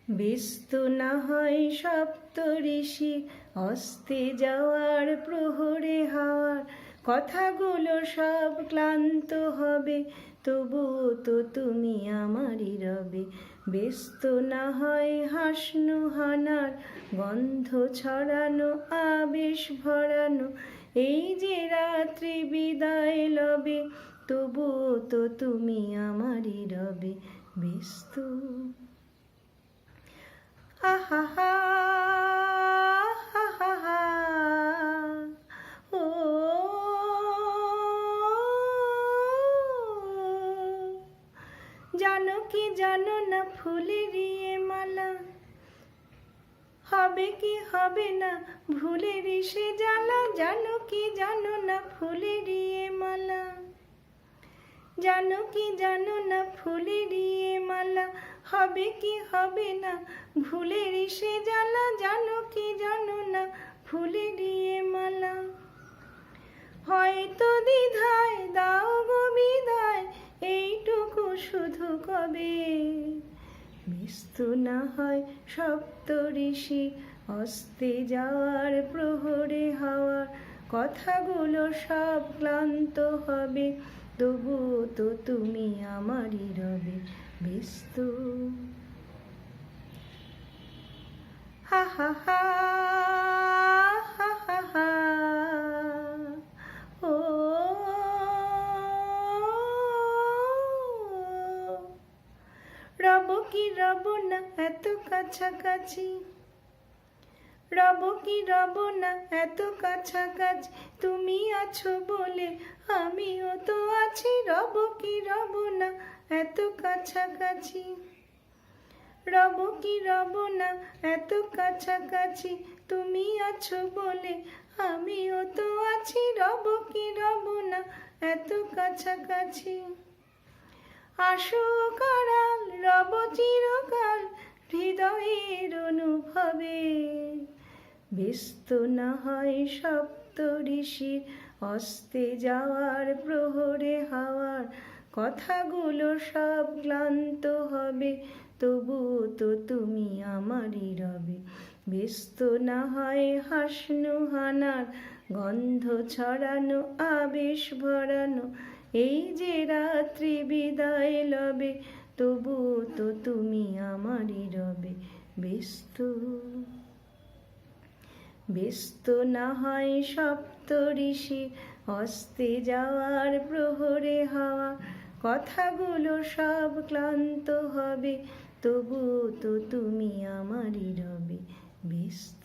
ব্যস্ত না হয় সপ্ত ঋষি অস্তে যাওয়ার প্রহরে হাওয়ার কথাগুলো সব ক্লান্ত হবে, তবুও তো তুমি আমারই রবে। ব্যস্ত না হয় হাসনু হানার গন্ধ ছড়ানো আবেশ ভরানো এই যে রাত্রি বিদায় লবে, তবুও তো তুমি আমারই রবে। ব্যস্ত আহা ও জানো কি জানো না ফুলেরই এ মালা হবে কি হবে না ভুলেরই সে জ্বালা। জানো কি জানো না ফুলেরই এ মালা, জানো কি জানো না ফুলেরই এ মালা হবে কি হবে না ভুলেরই সে জ্বালা। জানো কি জানো না ফুলেরই এ মালা, হয়তো দ্বিধায় দাও গো বিদায় এইটুকু শুধু কবে। ব্যস্ত না হয় সপ্ত ঋষি অস্তে যাওয়ার প্রহরে হাওয়ার কথাগুলো সব ক্লান্ত হবে, তবুও তো তুমি আমারই রবে। ব্যস্ত হা হা হা হা হা হা ও রব কি রব না এত কাছাকাছি, রব কি রব না এত কাছাকাছি তুমি আছো বলে আমিও তো আছি। রব কি রব না এত কাছাকাছি, রব কি রব না এত কাছাকাছি তুমি আছো বলে আমিও তো আছি। রব কি রব না এত কাছাকাছি, আসো কারাল রব চিরকাল হৃদয়ের অনুভবে। ব্যস্ত না হয় সপ্ত ঋষির অস্তে যাওয়ার প্রহরে হাওয়ার কথাগুলো সব ক্লান্ত হবে, তবুও তো তুমি আমারই রবে। ব্যস্ত না হয় হাসনু হানার গন্ধ ছড়ানো আবেশ ভরানো এই যে রাত্রি বিদায় লবে, তবুও তো তুমি আমারই রবে। ব্যস্ত ব্যস্ত না হয় সপ্ত ঋষি অস্তে যাওয়ার প্রহরে হাওয়া কথাগুলো সব ক্লান্ত হবে, তবুও তো তুমি আমারই রবে। ব্যস্ত।